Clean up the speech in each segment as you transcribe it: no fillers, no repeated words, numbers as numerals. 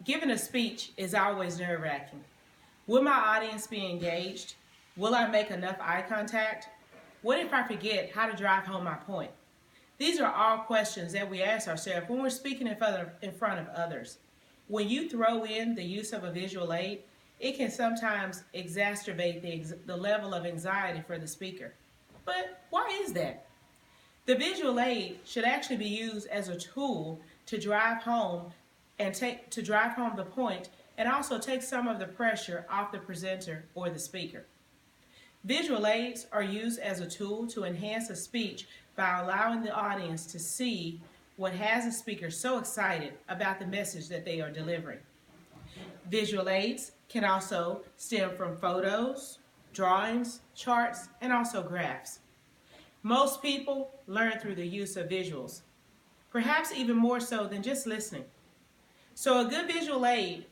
Giving a speech is always nerve-wracking. Will my audience be engaged? Will I make enough eye contact? What if I forget how to drive home my point? These are all questions that we ask ourselves when we're speaking in front of others. When you throw in the use of a visual aid, it can sometimes exacerbate the level of anxiety for the speaker. But why is that? The visual aid should actually be used as a tool to drive home to drive home the point and also take some of the pressure off the presenter or the speaker. Visual aids are used as a tool to enhance a speech by allowing the audience to see what has the speaker so excited about the message that they are delivering. Visual aids can also stem from photos, drawings, charts, and also graphs. Most people learn through the use of visuals, perhaps even more so than just listening. So a good visual aid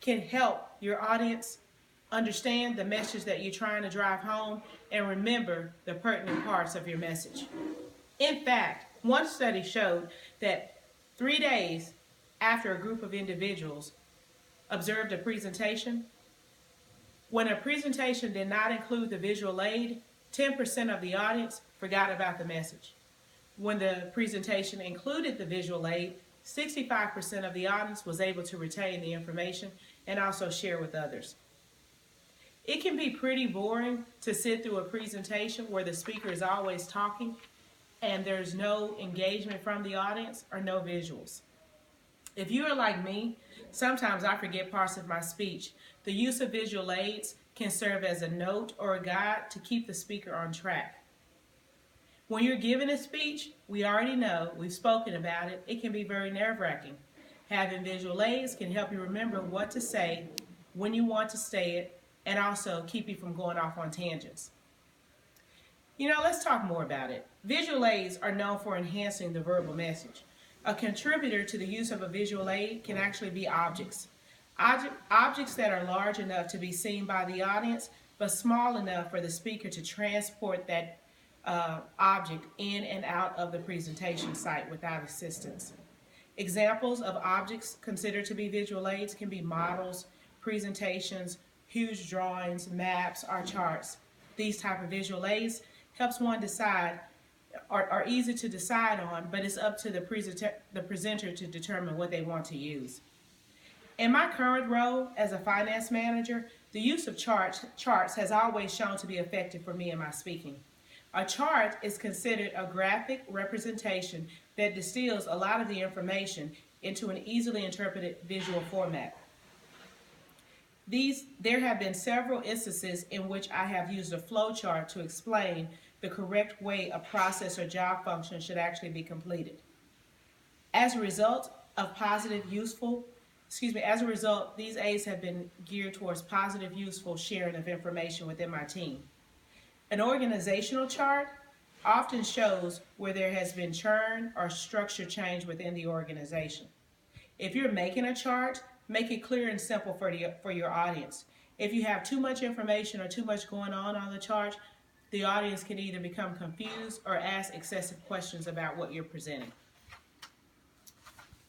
can help your audience understand the message that you're trying to drive home and remember the pertinent parts of your message. In fact, one study showed that 3 days after a group of individuals observed a presentation, when a presentation did not include the visual aid, 10% of the audience forgot about the message. When the presentation included the visual aid, 65% of the audience was able to retain the information and also share with others. It can be pretty boring to sit through a presentation where the speaker is always talking and there's no engagement from the audience or no visuals. If you are like me, sometimes I forget parts of my speech. The use of visual aids can serve as a note or a guide to keep the speaker on track. When you're giving a speech, we already know, we've spoken about it, it can be very nerve-wracking. Having visual aids can help you remember what to say, when you want to say it, and also keep you from going off on tangents. Let's talk more about it. Visual aids are known for enhancing the verbal message. A contributor to the use of a visual aid can actually be objects. Objects that are large enough to be seen by the audience, but small enough for the speaker to transport that object in and out of the presentation site without assistance. Examples of objects considered to be visual aids can be models, presentations, huge drawings, maps, or charts. These type of visual aids helps one decide, are easy to decide on, but it's up to the presenter to determine what they want to use. In my current role as a finance manager, the use of charts has always shown to be effective for me in my speaking. A chart is considered a graphic representation that distills a lot of the information into an easily interpreted visual format. There have been several instances in which I have used a flow chart to explain the correct way a process or job function should actually be completed. As a result, these aids have been geared towards positive, useful sharing of information within my team. An organizational chart often shows where there has been churn or structure change within the organization. If you're making a chart, make it clear and simple for your audience. If you have too much information or too much going on the chart, the audience can either become confused or ask excessive questions about what you're presenting.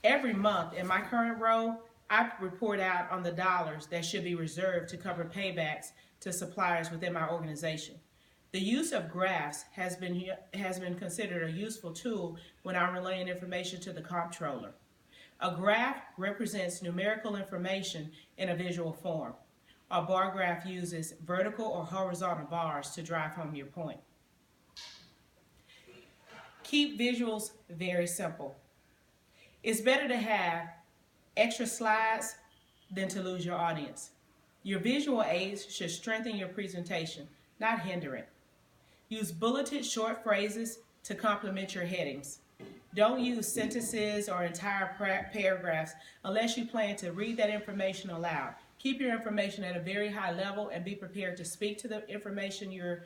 Every month in my current role, I report out on the dollars that should be reserved to cover paybacks to suppliers within my organization. The use of graphs has been considered a useful tool when I'm relaying information to the comptroller. A graph represents numerical information in a visual form. A bar graph uses vertical or horizontal bars to drive home your point. Keep visuals very simple. It's better to have extra slides than to lose your audience. Your visual aids should strengthen your presentation, not hinder it. Use bulleted short phrases to complement your headings. Don't use sentences or entire paragraphs unless you plan to read that information aloud. Keep your information at a very high level and be prepared to speak to the information you're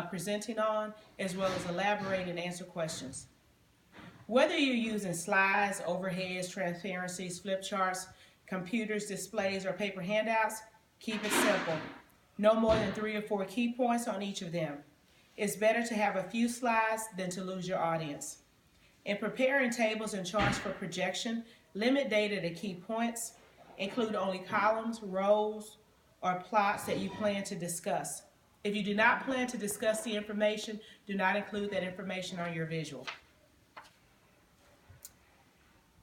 presenting on, as well as elaborate and answer questions. Whether you're using slides, overheads, transparencies, flip charts, computers, displays, or paper handouts, keep it simple. No more than 3 or 4 key points on each of them. It's better to have a few slides than to lose your audience. In preparing tables and charts for projection, limit data to key points. Include only columns, rows, or plots that you plan to discuss. If you do not plan to discuss the information, do not include that information on your visual.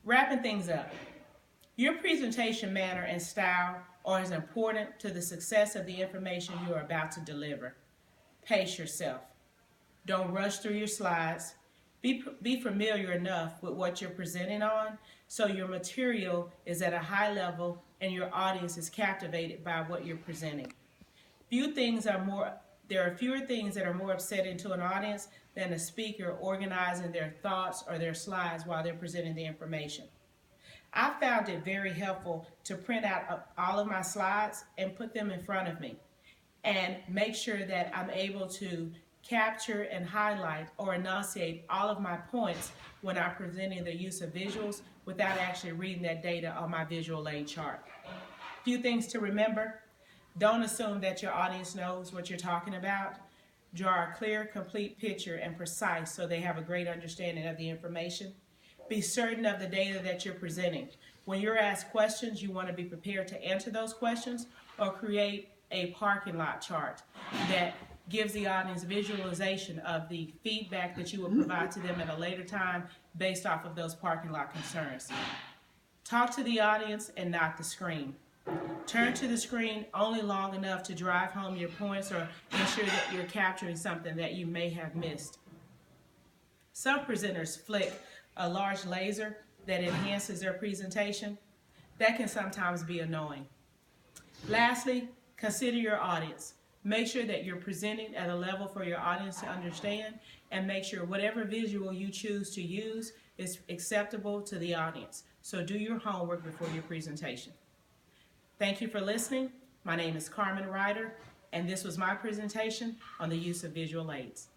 Wrapping things up. Your presentation manner and style are as important to the success of the information you are about to deliver. Pace yourself. Don't rush through your slides. Be familiar enough with what you're presenting on so your material is at a high level and your audience is captivated by what you're presenting. There are fewer things that are more upsetting to an audience than a speaker organizing their thoughts or their slides while they're presenting the information. I found it very helpful to print out all of my slides and put them in front of me and make sure that I'm able to capture and highlight or enunciate all of my points when I'm presenting the use of visuals without actually reading that data on my visual aid chart. A few things to remember. Don't assume that your audience knows what you're talking about. Draw a clear, complete picture and precise so they have a great understanding of the information. Be certain of the data that you're presenting. When you're asked questions, you want to be prepared to answer those questions or create a parking lot chart that gives the audience visualization of the feedback that you will provide to them at a later time based off of those parking lot concerns. Talk to the audience and not the screen. Turn to the screen only long enough to drive home your points or ensure that you're capturing something that you may have missed. Some presenters flick a large laser that enhances their presentation. That can sometimes be annoying. Lastly, consider your audience. Make sure that you're presenting at a level for your audience to understand, and make sure whatever visual you choose to use is acceptable to the audience. So do your homework before your presentation. Thank you for listening. My name is Carmen Ryder, and this was my presentation on the use of visual aids.